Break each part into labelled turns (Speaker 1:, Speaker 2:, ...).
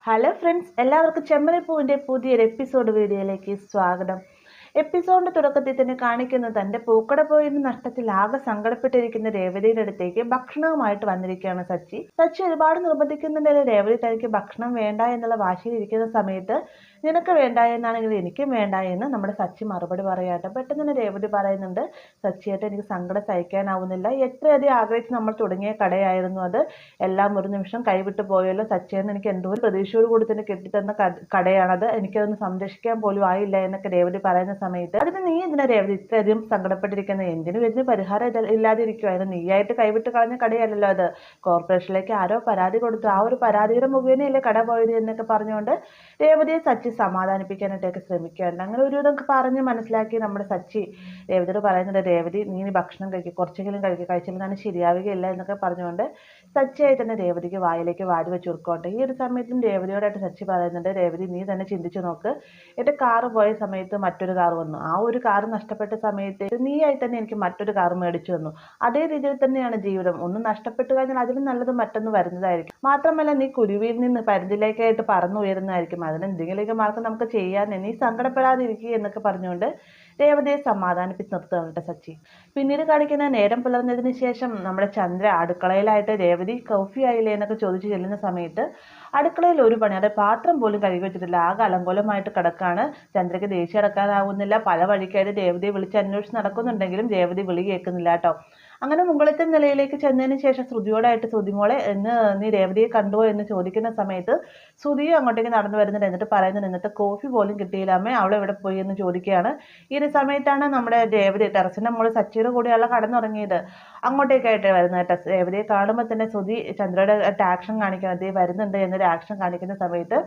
Speaker 1: Hello friends, എല്ലാവർക്കും ചെമ്മരിപ്പൂവിൻ്റെ പുതിയൊരു episode വീഡിയോയിലേക്ക് സ്വാഗതം. എപ്പിസോഡിന്റെ തുടക്കത്തിൽ തന്നെ കാണിക്കുന്നത് തന്റെ പൂക്കട പോയതിന് നഷ്ടത്തിൽ ആകെ സങ്കടപ്പെട്ടിരിക്കുന്ന രേവതിയുടെ അടുത്തേക്ക് ഭക്ഷണവുമായിട്ട് വന്നിരിക്കുകയാണ് സച്ചി. സച്ചി ഒരുപാട് നിർബന്ധിക്കുന്നുണ്ടെങ്കിൽ രേവതി തനിക്ക് ഭക്ഷണം വേണ്ട എന്നുള്ള വാശിയിലിരിക്കുന്ന സമയത്ത് നിനക്ക് വേണ്ട എന്നാണെങ്കിൽ എനിക്കും വേണ്ട എന്ന് നമ്മുടെ സച്ചി മറുപടി പറയാട്ടെ. പെട്ടെന്ന് തന്നെ രേവതി പറയുന്നുണ്ട്, സച്ചിയായിട്ട് എനിക്ക് സങ്കടം സഹിക്കാനാവുന്നില്ല, എത്രയധികം ആഗ്രഹിച്ച് നമ്മൾ തുടങ്ങിയ കടയായിരുന്നു അത്, എല്ലാം ഒരു നിമിഷം കൈവിട്ട് പോയല്ലോ സച്ചിയെന്ന്, എനിക്ക് എന്തോ ഒരു പ്രതീക്ഷയോട് കൂടി തന്നെ കെട്ടിത്തന്ന കടയാണത്, എനിക്കതൊന്ന് സംരക്ഷിക്കാൻ പോലും ആയില്ല എന്നൊക്കെ രേവതി പറയുന്ന സമയത്ത് അതിന് നീ എന്തിനാ രേവതി ഇത്രയധികം സങ്കടപ്പെട്ടിരിക്കുന്നത്, എന്തിനും ഇതിന് പരിഹാരം ഇല്ലാതിരിക്കുവായിരുന്നു, നീയായിട്ട് കൈവിട്ട് കളഞ്ഞ കടയല്ലല്ലോ അത്, കോർപ്പറേഷനിലേക്ക് ആരോ പരാതി കൊടുത്തു, ആ ഒരു പരാതിയുടെ മുഖേനയല്ലേ കട പോയത് എന്നൊക്കെ പറഞ്ഞുകൊണ്ട് രേവതിയെ സച്ചി സമാധാനിപ്പിക്കാനായിട്ടൊക്കെ ശ്രമിക്കുകയാണ്. അങ്ങനെ ഒരു ഇതൊക്കെ പറഞ്ഞ് മനസ്സിലാക്കി നമ്മുടെ സച്ചി രേവതിയോട് പറയുന്നുണ്ട്, രേവതി നീ ഇനി ഭക്ഷണം കഴിക്കും, കുറച്ചെങ്കിലും കഴിച്ചില്ലെന്നാണ് ശരിയാവുകയില്ല എന്നൊക്കെ പറഞ്ഞുകൊണ്ട് സച്ചിയായി തന്നെ രേവതിക്ക് വായിലേക്ക് വാരി വെച്ച് കൊടുക്കോട്ടെ. ഈ ഒരു സമയത്തും രേവതിയോടായിട്ട് സച്ചി പറയുന്നുണ്ട്, രേവതി നീ തന്നെ ചിന്തിച്ചു നോക്ക്, എൻ്റെ കാറ് പോയ സമയത്ത് മറ്റൊരു കാർ വന്നു, ആ ഒരു കാർ നഷ്ടപ്പെട്ട സമയത്ത് നീയായി തന്നെ എനിക്ക് മറ്റൊരു കാർ മേടിച്ചു വന്നു, അതേ രീതിയിൽ തന്നെയാണ് ജീവിതം, ഒന്ന് നഷ്ടപ്പെട്ടു കഴിഞ്ഞാൽ അതിലും നല്ലത് മറ്റൊന്ന് വരുന്നതായിരിക്കും, മാത്രമല്ല നീ കുരുവിയിൽ നിന്ന് പരുന്തിലേക്കായിട്ട് പറന്നുയരുന്നതായിരിക്കും, അതിനെന്തെങ്കിലുമൊക്കെ മാർഗം നമുക്ക് ചെയ്യാൻ, നീ സങ്കടപ്പെടാതിരിക്കുക എന്നൊക്കെ പറഞ്ഞുകൊണ്ട് രേവതിയെ സമാധാനിപ്പിച്ച് നിർത്തുകയാണ് സച്ചി. പിന്നീട് കാണിക്കുന്ന നേരം പുലർന്നതിന് ശേഷം നമ്മുടെ ചന്ദ്ര അടുക്കളയിലായിട്ട് രേവതി കോഫി ആയില്ലേ എന്നൊക്കെ ചോദിച്ചു ചെല്ലുന്ന സമയത്ത് അടുക്കളയിൽ ഒരു പണി, അത് പാത്രം പോലും കഴുകി വെച്ചിട്ടില്ല, ആകെ അലങ്കോലമായിട്ട് കിടക്കാണ്. ചന്ദ്രയ്ക്ക് ദേഷ്യം അടക്കാനാവുന്നില്ല, പല വഴിക്കായിട്ട് രേവതിയെ വിളിച്ച് അന്വേഷിച്ച് നടക്കുന്നുണ്ടെങ്കിലും രേവതി വിളി കേൾക്കുന്നില്ല കേട്ടോ. അങ്ങനെ മുകളിലത്തെ നിലയിലേക്ക് ചെന്നതിന് ശേഷം ശ്രുതിയോടായിട്ട്, ശ്രുതിമോളെ എന്ന് നീ രേവതിയെ കണ്ടുവോ എന്ന് ചോദിക്കുന്ന സമയത്ത് ശ്രുതിയും അങ്ങോട്ടേക്ക് നടന്നു വരുന്നുണ്ട്. എന്നിട്ട് പറയുന്നുണ്ട്, ഇന്നത്തെ കോഫി പോലും കിട്ടിയില്ല അമ്മേ, അവൾ എവിടെ പോയി എന്ന് ചോദിക്കുകയാണ്. ഈ ഒരു സമയത്താണ് നമ്മുടെ രേവതി ടെറസിന്റെ മുകളിൽ സച്ചിയുടെ കൂടെയുള്ള കടന്നുറങ്ങിയത്, അങ്ങോട്ടേക്കായിട്ട് വരുന്നത്. രേവതിയെ കാണുമ്പോൾ തന്നെ ശ്രുതി ചന്ദ്രയുടെ ആക്ഷൻ കാണിക്കുന്നത്, അതേ വരുന്നുണ്ട് എന്നൊരു ആക്ഷൻ കാണിക്കുന്ന സമയത്ത്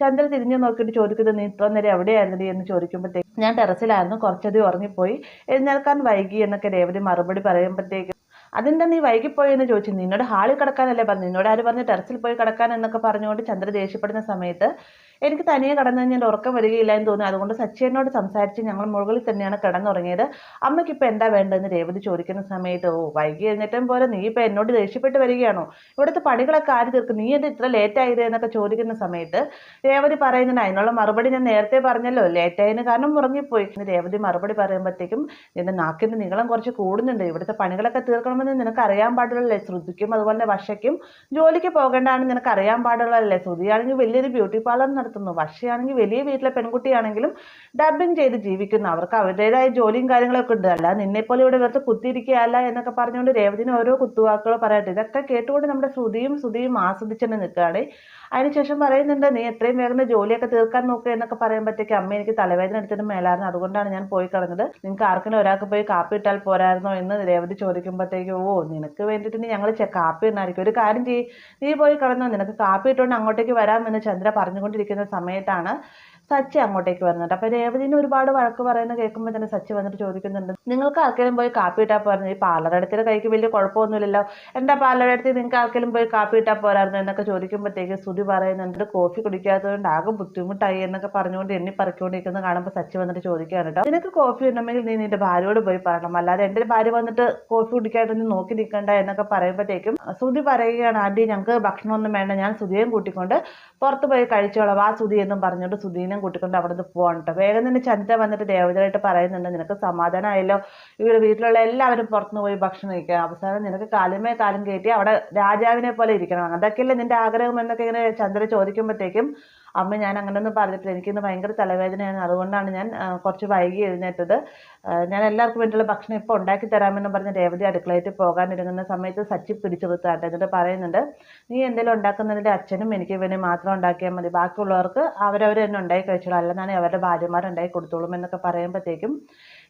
Speaker 1: ചന്ദ്ര തിരിഞ്ഞു നോക്കിയിട്ട് ചോദിക്കുന്നത്, നീ ഇത്ര നേരം എവിടെയായിരുന്നു എന്ന് ചോദിക്കുമ്പോഴത്തേക്ക് ഞാൻ ടെറസിലായിരുന്നു, കുറച്ചധികം ഉറങ്ങിപ്പോയി, എഴുന്നേൽക്കാൻ വൈകി എന്നൊക്കെ രേവതി മറുപടി പറയുമ്പോഴത്തേക്ക് അതെന്താ നീ വൈകിപ്പോയി എന്ന് ചോദിച്ചു, നിന്നോട് ഹാളിൽ കിടക്കാനല്ലേ പറഞ്ഞു, നിന്നോട് ആര് പറഞ്ഞ് ടെറസിൽ പോയി കിടക്കാൻ എന്നൊക്കെ പറഞ്ഞുകൊണ്ട് ചന്ദ്ര ദേഷ്യപ്പെടുന്ന സമയത്ത് എനിക്ക് തനിയെ കടന്നു കഴിഞ്ഞാൽ ഉറക്കം വരികയില്ല എന്ന് തോന്നി, അതുകൊണ്ട് സച്ചിനോട് സംസാരിച്ച് ഞങ്ങൾ മുകളിൽ തന്നെയാണ് കിടന്നുറങ്ങിയത്, അമ്മയ്ക്ക് ഇപ്പം എന്താ വേണ്ടതെന്ന് രേവതി ചോദിക്കുന്ന സമയത്ത്, ഓ വൈകി എഴുന്നേറ്റം പോലെ നീ ഇപ്പം എന്നോട് ദേഷ്യപ്പെട്ട് വരികയാണോ, ഇവിടുത്തെ പണികളൊക്കെ ആര് തീർക്കും, നീ എന്താ ഇത്ര ലേറ്റ് ആയത് എന്നൊക്കെ ചോദിക്കുന്ന സമയത്ത് രേവതി പറയുന്നുണ്ട്, അതിനുള്ള മറുപടി ഞാൻ നേരത്തെ പറഞ്ഞല്ലോ, ലേറ്റായതിന് കാരണം ഉറങ്ങിപ്പോയി. രേവതി മറുപടി പറയുമ്പോഴത്തേക്കും നിന്റെ നാക്കിന്റെ നീളം കുറച്ച് കൂടുന്നുണ്ട്, ഇവിടുത്തെ പണികളൊക്കെ തീർക്കണമെന്ന് നിനക്ക് അറിയാൻ പാടുള്ളല്ലേ, ശ്രുതിക്കും അതുപോലെ വർഷയ്ക്കും ജോലിക്ക് പോകേണ്ടതാണെന്ന് നിനക്ക് അറിയാൻ പാടുള്ളതല്ലേ, ശ്രുതിയാണെങ്കിൽ വലിയൊരു ബ്യൂട്ടി പാർലർ നടത്തുന്നു, വർഷയാണെങ്കിൽ വലിയ വീട്ടിലെ പെൺകുട്ടിയാണെങ്കിലും ഡബിങ് ചെയ്ത് ജീവിക്കുന്നു, അവർക്ക് അവരുടേതായ ജോലിയും കാര്യങ്ങളൊക്കെ ഉണ്ട്, അല്ല നിന്നെപ്പോലെ ഇവിടെ വെറുതെ കുത്തിയിരിക്കുകയല്ല എന്നൊക്കെ പറഞ്ഞുകൊണ്ട് രേവതിന് ഓരോ കുത്തുവാക്കുകൾ പറയട്ടെ. ഇതൊക്കെ കേട്ടുകൊണ്ട് നമ്മുടെ ശ്രുതിയും ആസ്വദിച്ചെന്ന് നിൽക്കുകയാണ്. അതിനുശേഷം പറയുന്നുണ്ട്, നീ എത്രയും വേഗം ജോലിയൊക്കെ തീർക്കാൻ നോക്കുക എന്നൊക്കെ പറയുമ്പോഴത്തേക്ക് അമ്മ എനിക്ക് തലവേദന എടുത്തിട്ട് മേലായിരുന്നു, അതുകൊണ്ടാണ് ഞാൻ പോയി കിടന്നത്, നിങ്ങൾക്ക് ആർക്കെങ്കിലും ഒരാൾക്ക് പോയി കാപ്പി ഇട്ടാൽ പോരായിരുന്നോ എന്ന് രേവതി ചോദിക്കുമ്പോഴത്തേക്ക്, ഓ നിനക്ക് വേണ്ടിയിട്ട് ഞങ്ങൾ കാപ്പി ഇടായിരിക്കും, ഒരു കാര്യം ചെയ്യ്, നീ പോയി കിടന്നോ, നിനക്ക് കാപ്പി ഇട്ടുകൊണ്ട് അങ്ങോട്ടേക്ക് വരാമെന്ന് ചന്ദ്ര പറഞ്ഞുകൊണ്ടിരിക്കുന്ന സമയത്താണ് സച്ചി അങ്ങോട്ടേക്ക് വരുന്നുണ്ട്. അപ്പൊ രേവതിന് ഒരുപാട് വഴക്ക് പറയുന്നത് കേൾക്കുമ്പോൾ തന്നെ സച്ചി വന്നിട്ട് ചോദിക്കുന്നുണ്ട്, നിങ്ങൾക്ക് ആർക്കെങ്കിലും പോയി കാപ്പി ഇട്ടാൽ പോരായിരുന്നു, ഈ പാർലറെടുത്തിട്ട് കൈക്ക് വലിയ കുഴപ്പമൊന്നുമില്ലല്ലോ, എന്താ പാർലറെടുത്ത് നിങ്ങൾക്ക് ആർക്കെങ്കിലും പോയി കാപ്പി ഇട്ടാൽ പോരായിരുന്നു എന്നൊക്കെ ചോദിക്കുമ്പോഴത്തേക്ക് ശ്രുതി പറയുന്നുണ്ട്, കോഫി കുടിക്കാത്തതുകൊണ്ട് ആകെ ബുദ്ധിമുട്ടായി എന്നൊക്കെ പറഞ്ഞുകൊണ്ട് എണ്ണി പറിക്കൊണ്ടിരിക്കുന്നത് കാണുമ്പോൾ സച്ചി വന്നിട്ട് ചോദിക്കുകയാണ് കേട്ടോ, നിനക്ക് കോഫി ഉണ്ടെങ്കിൽ നീ നിന്റെ ഭാര്യയോട് പോയി പറയണം, അല്ലാതെ എൻ്റെ ഭാര്യ വന്നിട്ട് കോഫി കുടിക്കായിട്ടൊന്നും നോക്കി നിൽക്കണ്ട എന്നൊക്കെ പറയുമ്പോഴത്തേക്കും ശ്രുതി പറയുകയാണ്, ആൻറ്റി ഞങ്ങൾക്ക് ഭക്ഷണമൊന്നും വേണ്ട, ഞാൻ ശ്രുതിയെയും കൂട്ടിക്കൊണ്ട് പുറത്ത് പോയി കഴിച്ചോളാം, ആ ശ്രുതി എന്നും പറഞ്ഞുകൊണ്ട് ശ്രുതിനെ കൂട്ടിക്കൊണ്ട് അവിടെ നിന്ന് പോകണം കേട്ടോ. വേഗം തന്നെ ചന്ദ്ര വന്നിട്ട് രേവതിയായിട്ട് പറയുന്നുണ്ട്, നിനക്ക് സമാധാനമായല്ലോ, ഇവിടെ വീട്ടിലുള്ള എല്ലാവരും പുറത്തുനിന്ന് പോയി ഭക്ഷണം കഴിക്കുക, അവസാനം നിനക്ക് കാലുമേ കാലം കയറ്റി അവിടെ രാജാവിനെ പോലെ ഇരിക്കണം, അതൊക്കെയല്ലേ നിന്റെ ആഗ്രഹം എന്നൊക്കെ ഇങ്ങനെ ചന്ദ്ര ചോദിക്കുമ്പോഴത്തേക്കും, അമ്മ ഞാൻ അങ്ങനെയൊന്നും പറഞ്ഞിട്ടില്ല, എനിക്കിന്ന് ഭയങ്കര തലവേദനയാണ്, അതുകൊണ്ടാണ് ഞാൻ കുറച്ച് വൈകി എഴുന്നേറ്റത്, ഞാൻ എല്ലാവർക്കും വേണ്ടിയുള്ള ഭക്ഷണം ഇപ്പോൾ ഉണ്ടാക്കി തരാമെന്ന് പറഞ്ഞ് രേവതി അടുക്കളയിട്ട് പോകാനിരുങ്ങുന്ന സമയത്ത് സച്ചി പിടിച്ചു നിർത്താട്ടെ. എന്നിട്ട് പറയുന്നുണ്ട്, നീ എന്തെങ്കിലും ഉണ്ടാക്കുന്നതിൻ്റെ അച്ഛനും എനിക്ക് വേണ്ടി മാത്രം ഉണ്ടാക്കിയാൽ മതി, ബാക്കിയുള്ളവർക്ക് അവരവർ തന്നെ ഉണ്ടാക്കി കഴിച്ചോളൂ, അല്ലെന്നാണ് അവരുടെ ഭാര്യമാരുണ്ടാക്കി കൊടുത്തോളും എന്നൊക്കെ പറയുമ്പോഴത്തേക്കും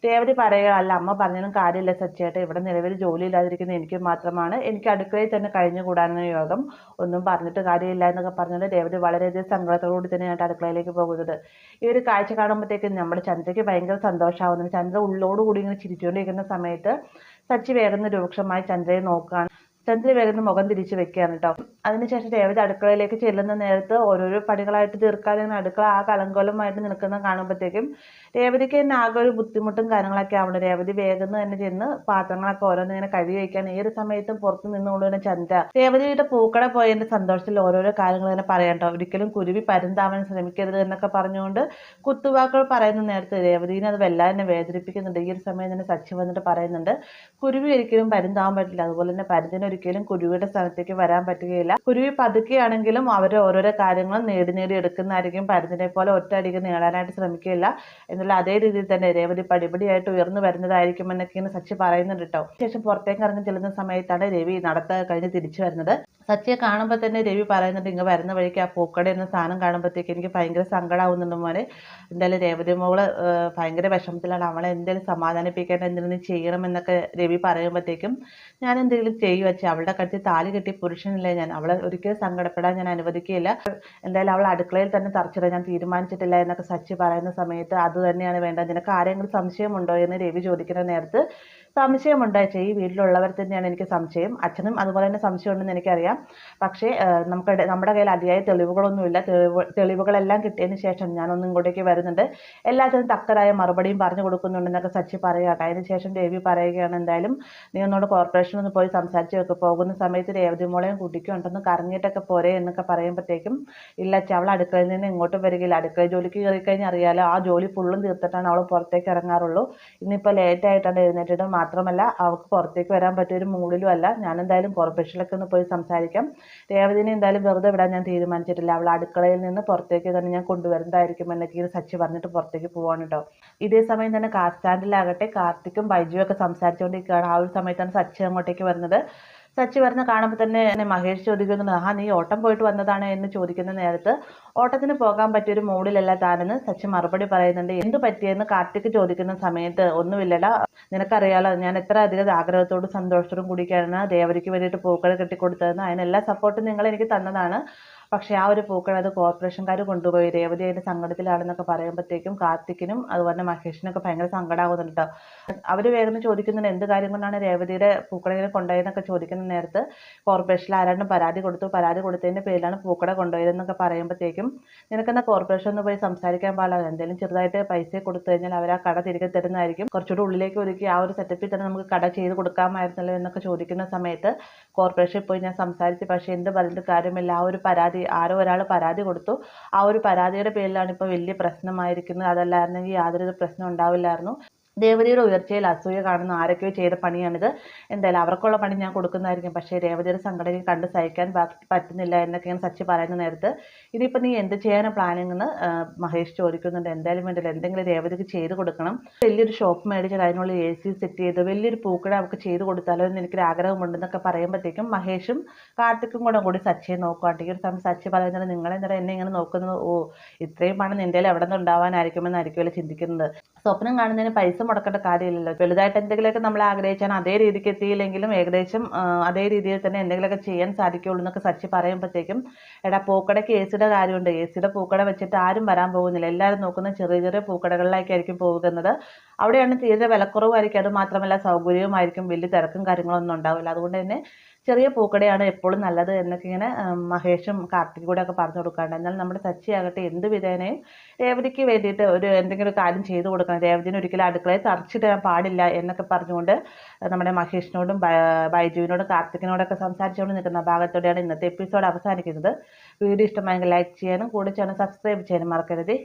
Speaker 1: രേവതി പറയുക, അല്ല അമ്മ പറഞ്ഞതിനും കാര്യമില്ല സച്ചിയായിട്ട്, ഇവിടെ നിലവിൽ ജോലി ഇല്ലാതിരിക്കുന്ന എനിക്ക് മാത്രമാണ്, എനിക്ക് അടുക്കളയിൽ തന്നെ കഴിഞ്ഞുകൂടാനുള്ള യോഗം, ഒന്നും പറഞ്ഞിട്ട് കാര്യമില്ല എന്നൊക്കെ പറഞ്ഞുകൊണ്ട് രേവതി വളരെയധികം സങ്കടത്തോടുകൂടി തന്നെയാണ് അടുക്കളയിലേക്ക് പോകുന്നത്. ഈ ഒരു കാഴ്ച കാണുമ്പോഴത്തേക്കും നമ്മുടെ ചന്ദ്രയ്ക്ക് ഭയങ്കര സന്തോഷമാവുന്നത്. ചന്ദ്ര ഉള്ളോടുകൂടി ഇങ്ങനെ ചിരിച്ചുകൊണ്ടിരിക്കുന്ന സമയത്ത് സച്ചി വേഗം രൂക്ഷമായി ചന്ദ്രയെ നോക്കുകയാണ്. ചന്ദ്ര വേഗം മുഖം തിരിച്ചു വെക്കുകയാണ് കേട്ടോ. അതിനുശേഷം രേവതി അടുക്കളയിലേക്ക് ചെല്ലുന്ന നേരത്ത് ഓരോരോ പണികളായിട്ട് തീർക്കാതെ അടുക്കള ആ കലങ്കോലമായിട്ട് നിൽക്കുന്ന കാണുമ്പോഴത്തേക്കും രേവതിക്ക് തന്നെ ആകെ ഒരു ബുദ്ധിമുട്ടും കാര്യങ്ങളൊക്കെ ആവണം. രേവതി വേഗം തന്നെ ചെന്ന് പാത്രങ്ങളൊക്കെ ഓരോന്നിങ്ങനെ കഴുകി വയ്ക്കാൻ ഈ ഒരു സമയത്തും പുറത്ത് നിന്നുകൊണ്ട് തന്നെ ചന്ദ്ര രേവതിയുടെ പൂക്കട പോയതിന്റെ സന്തോഷത്തിൽ ഓരോരോ കാര്യങ്ങൾ തന്നെ പറയട്ടോ. ഒരിക്കലും കുരുവി പരുന്താവാൻ ശ്രമിക്കരുത് എന്നൊക്കെ പറഞ്ഞുകൊണ്ട് കുത്തുവാക്കുകൾ പറയുന്ന നേരത്തെ രേവതിനെ അത് വല്ലാതെ തന്നെ വേദനിപ്പിക്കുന്നുണ്ട്. ഈ ഒരു സമയം തന്നെ സച്ചി വന്നിട്ട് പറയുന്നുണ്ട്, കുരുവി ഒരിക്കലും പരുന്താവാൻ പറ്റില്ല, അതുപോലെ തന്നെ പരുന്തിന് ഒരിക്കലും കുരുവിയുടെ സ്ഥലത്തേക്ക് വരാൻ പറ്റുകയില്ല. കുരുവി പതുക്കെയാണെങ്കിലും അവർ ഓരോരോ കാര്യങ്ങളും നേടി എടുക്കുന്നതായിരിക്കും. പരുന്തിനെ പോലെ ഒറ്റയടിക്ക് നേടാനായിട്ട് ശ്രമിക്കുകയില്ല എന്നുള്ള അതേ രീതിയിൽ തന്നെ രേവതി പടിപടിയായിട്ട് ഉയർന്നു വരുന്നതായിരിക്കും എന്നൊക്കെയാണ് സച്ചി പറയുന്നുണ്ട് കേട്ടോ. ശേഷം പുറത്തേക്ക് ഇറങ്ങി ചെല്ലുന്ന സമയത്താണ് രവി നടത്ത കഴിഞ്ഞ് തിരിച്ചു വരുന്നത്. സച്ചിയെ കാണുമ്പോൾ തന്നെ രവി പറയുന്നുണ്ട്, ഇങ്ങ് വരുന്ന വഴിക്ക് ആ പൂക്കട എന്ന സാധനം കാണുമ്പോഴത്തേക്ക് എനിക്ക് ഭയങ്കര സങ്കടമാവുന്നുണ്ട് മോനെ. എന്തായാലും രേവതി മോള് ഭയങ്കര വിഷമത്തിലാണ്, അവളെ എന്തെങ്കിലും സമാധാനിപ്പിക്കാൻ എന്തെങ്കിലും ചെയ്യണം എന്നൊക്കെ രവി പറയുമ്പോഴത്തേക്കും ഞാൻ എന്തെങ്കിലും ചെയ്യും വെച്ചാൽ അവളുടെ കഴുത്തിൽ താലി കെട്ടി പുരുഷനില്ലേ ഞാൻ, അവളെ ഒരിക്കലും സങ്കടപ്പെടാൻ ഞാൻ അനുവദിക്കുകയില്ല. എന്തായാലും അവൾ അടുക്കളയിൽ തന്നെ തറച്ചിടാൻ ഞാൻ തീരുമാനിച്ചിട്ടില്ല എന്നൊക്കെ സച്ചി പറയുന്ന സമയത്ത് അത് തന്നെയാണ് വേണ്ടത്, നിനക്ക് ആരെങ്കിലും സംശയമുണ്ടോ എന്ന് രവി ചോദിക്കുന്ന നേരത്ത് സംശയമുണ്ടായിച്ചേ ഈ വീട്ടിലുള്ളവർ തന്നെയാണ് എനിക്ക് സംശയം, അച്ഛനും അതുപോലെ തന്നെ സംശയമുണ്ടെന്ന് എനിക്കറിയാം. പക്ഷേ നമ്മുടെ കയ്യിൽ അതിയായ തെളിവുകളൊന്നുമില്ല. തെളിവുകളെല്ലാം കിട്ടിയതിന് ശേഷം ഞാനൊന്നും ഇങ്ങോട്ടേക്ക് വരുന്നുണ്ട്, എല്ലാത്തിനും തക്കതായ മറുപടിയും പറഞ്ഞു കൊടുക്കുന്നുണ്ടെന്നൊക്കെ സച്ചി പറയുകയാണ്. അതിനുശേഷം രവി പറയുകയാണ്, എന്തായാലും നീ ഒന്നോട് കോർപ്പറേഷനിൽ ഒന്ന് പോയി സംസാരിച്ച് വെക്ക്, പോകുന്ന സമയത്ത് രേവതി മോളെയും കുട്ടിക്കും ഉണ്ടെന്ന് കറങ്ങിയിട്ടൊക്കെ പോരെ എന്നൊക്കെ പറയുമ്പോഴത്തേക്കും ഇല്ല അച്ഛ, അവൾ അടുക്കളയിൽ നിന്ന് ഇങ്ങോട്ടും വരികയില്ല, അടുക്കള ജോലിക്ക് കയറി കഴിഞ്ഞാൽ അറിയാലോ ആ ജോലി ഫുള്ളും തീർത്തിട്ടാണ് അവൾ പുറത്തേക്ക് ഇറങ്ങാറുള്ളൂ. ഇന്നിപ്പോൾ ലേറ്റായിട്ടാണ് എഴുന്നേറ്റിട്ട്, മാത്രമല്ല അവൾക്ക് പുറത്തേക്ക് വരാൻ പറ്റിയൊരു മൂഡിലും അല്ല. ഞാൻ എന്തായാലും കോർപ്പറേഷനിലൊക്കെ ഒന്ന് പോയി സംസാരിക്കാം, രേവതിനെ എന്തായാലും വെറുതെ വിടാൻ ഞാൻ തീരുമാനിച്ചിട്ടില്ല, അവൾ അടുക്കളയിൽ നിന്ന് പുറത്തേക്ക് തന്നെ ഞാൻ കൊണ്ടുവരുന്നതായിരിക്കും എന്നൊക്കെ സച്ചി പറഞ്ഞിട്ട് പുറത്തേക്ക് പോവാണ് കേട്ടോ. ഇതേ സമയം തന്നെ കാർ സ്റ്റാൻഡിലാകട്ടെ കാർത്തിക്കും ബൈജുവും ഒക്കെ സംസാരിച്ചുകൊണ്ടിരിക്കുകയാണ്. ആ ഒരു സമയത്താണ് സച്ചി അങ്ങോട്ടേക്ക് വരുന്നത്. സച്ചി വരുന്ന കാണുമ്പോൾ തന്നെ മഹേഷ് ചോദിക്കുന്നുണ്ട്, നീ ഓട്ടം പോയിട്ട് വന്നതാണ് എന്ന് ചോദിക്കുന്ന നേരത്ത് ഓട്ടത്തിന് പോകാൻ പറ്റിയൊരു മൂഡിലല്ല താനെന്ന് സച്ചി മറുപടി പറയുന്നുണ്ട്. എന്ത് പറ്റിയെന്ന് കാർത്തിക് ചോദിക്കുന്ന സമയത്ത് ഒന്നുമില്ലടാ, നിനക്കറിയാലോ ഞാൻ എത്ര അധികം ആഗ്രഹത്തോടും സന്തോഷത്തോടും കൂടിയാണ് രേവതിക്ക് വേണ്ടിയിട്ട് പൂക്കൾ കെട്ടിക്കൊടുത്തതെന്ന്, അതിനെല്ലാ സപ്പോർട്ടും നിങ്ങൾ എനിക്ക് തന്നതാണ്. പക്ഷേ ആ ഒരു പൂക്കൾ അത് കോർപ്പറേഷൻകാർ കൊണ്ടുപോയി, രേവതി അതിൻ്റെ സങ്കടത്തിലാണെന്നൊക്കെ പറയുമ്പോഴത്തേക്കും കാർത്തിക്കിനും അതുപോലെ മഹേഷിനൊക്കെ ഭയങ്കര സങ്കടമാകുന്നുണ്ട് കേട്ടോ. അവർ വേഗം ചോദിക്കുന്നുണ്ട് എന്ത് കാര്യം കൊണ്ടാണ് രേവതിയുടെ പൂക്കടയിൽ കൊണ്ടുപോയതെന്നൊക്കെ ചോദിക്കുന്ന നേരത്ത് കോർപ്പറേഷനിൽ ആരാണ്ടും പരാതി കൊടുത്തതിൻ്റെ പേരിലാണ് പൂക്കട കൊണ്ടുപോയതെന്നൊക്കെ പറയുമ്പോഴത്തേക്കും നിനക്കെന്താ കോർപ്പറേഷൻ ഒന്ന് പോയി സംസാരിക്കാൻ പാടില്ല, എന്തെങ്കിലും ചെറുതായിട്ട് പൈസ കൊടുത്തു കഴിഞ്ഞാൽ അവർ ആ കട തിരികെ തരുന്നതായിരിക്കും, കുറച്ചുകൂടി ഉള്ളിലേക്ക് ഒരുക്കി ആ ഒരു സെറ്റപ്പിൽ തന്നെ നമുക്ക് കട ചെയ്ത് കൊടുക്കാമായിരുന്നല്ലോ എന്നൊക്കെ ചോദിക്കുന്ന സമയത്ത് കോർപ്പറേഷനിൽ പോയി ഞാൻ സംസാരിച്ചു, പക്ഷേ എന്ത് പറഞ്ഞിട്ട് കാര്യമില്ല, ആ ഒരു പരാതി ആരോ ഒരാൾ പരാതി കൊടുത്തു, ആ ഒരു പരാതിയുടെ പേരിലാണ് ഇപ്പോൾ വലിയ പ്രശ്നമായിരിക്കുന്നത്, അതല്ലായിരുന്നെങ്കിൽ യാതൊരു പ്രശ്നം ഉണ്ടാവില്ലായിരുന്നു. രേവതിയുടെ ഉയർച്ചയിൽ അസൂയ കാണുന്ന ആരൊക്കെയോ ചെയ്ത പണിയാണിത്, എന്തായാലും അവർക്കുള്ള പണി ഞാൻ കൊടുക്കുന്നതായിരിക്കും, പക്ഷേ രേവതിയുടെ സങ്കടം കണ്ട് സഹിക്കാൻ പറ്റുന്നില്ല എന്നൊക്കെയാണ് സച്ചി പറയുന്ന നേരത്ത് ഇതിപ്പോൾ നീ എന്ത് ചെയ്യാനാണ് പ്ലാനിങ് എന്ന് മഹേഷ് ചോദിക്കുന്നുണ്ട്. എന്തായാലും വേണ്ടില്ല, എന്തെങ്കിലും രേവതിക്ക് ചെയ്ത് കൊടുക്കണം, വലിയൊരു ഷോപ്പ് മേടിച്ചാൽ അതിനുള്ളിൽ AC സെറ്റ് ചെയ്ത് വലിയൊരു പൂക്കട അവർക്ക് ചെയ്ത് കൊടുത്താലോ എന്ന് എനിക്കൊരു ആഗ്രഹമുണ്ടെന്നൊക്കെ പറയുമ്പോഴത്തേക്കും മഹേഷും കാർത്തിക്കും കൂടി സച്ചിയെ നോക്കുകയാണ്. ഈ ഒരു സമയം സച്ചി പറയുന്നത്, നിങ്ങളെന്താ എന്നെ ഇങ്ങനെ നോക്കുന്നത്, ഇത്രയും പണം നിൻ്റെ എവിടെ നിന്ന് ഉണ്ടാവാനായിരിക്കുമെന്നായിരിക്കുമല്ലോ ചിന്തിക്കുന്നത്, സ്വപ്നം കാണുന്നതിന് പൈസ മുടക്കേണ്ട കാര്യമില്ലല്ലോ, വലുതായിട്ട് എന്തെങ്കിലുമൊക്കെ നമ്മൾ ആഗ്രഹിച്ചാൽ അതേ രീതിക്ക് എത്തിയില്ലെങ്കിലും ഏകദേശം അതേ രീതിയിൽ തന്നെ എന്തെങ്കിലുമൊക്കെ ചെയ്യാൻ സാധിക്കുള്ളൂ എന്നൊക്കെ സച്ചി പറയുമ്പോഴത്തേക്കും എടാ പൂക്കടയ്ക്ക് AC-യുടെ കാര്യമുണ്ട്, AC-യുടെ പൂക്കട വെച്ചിട്ട് ആരും വരാൻ പോകുന്നില്ല, എല്ലാവരും നോക്കുന്ന ചെറിയ ചെറിയ പൂക്കടകളിലേക്കായിരിക്കും പോകുന്നത്, അവിടെയാണ് തീരെ വിലക്കുറവായിരിക്കും, അത് മാത്രമല്ല സൗകര്യവുമായിരിക്കും, വലിയ തിരക്കും കാര്യങ്ങളൊന്നും ഉണ്ടാവില്ല, അതുകൊണ്ട് തന്നെ ചെറിയ പൂക്കടയാണ് എപ്പോഴും നല്ലത് എന്നൊക്കെ ഇങ്ങനെ മഹേഷും കാർത്തിക്കും കൂടെ ഒക്കെ പറഞ്ഞു കൊടുക്കാറുണ്ട്. എന്നാൽ നമ്മുടെ സച്ചി ആകട്ടെ എന്ത് വിധേനയും രേവതിക്ക് വേണ്ടിയിട്ട് എന്തെങ്കിലും ഒരു കാര്യം ചെയ്തു കൊടുക്കണം, രേവതിന് ഒരിക്കലും അടുക്കളയിൽ തറച്ചിടാൻ പാടില്ല എന്നൊക്കെ പറഞ്ഞുകൊണ്ട് നമ്മുടെ മഹേഷിനോടും ബൈജുവിനോടും കാർത്തികിനോടൊക്കെ സംസാരിച്ചുകൊണ്ട് നിൽക്കുന്ന ഭാഗത്തോടെയാണ് ഇന്നത്തെ എപ്പിസോഡ് അവസാനിക്കുന്നത്. വീഡിയോ ഇഷ്ടമായെങ്കിൽ ലൈക്ക് ചെയ്യാനും കൂടെ ചാനൽ സബ്സ്ക്രൈബ് ചെയ്യാനും മറക്കരുത്.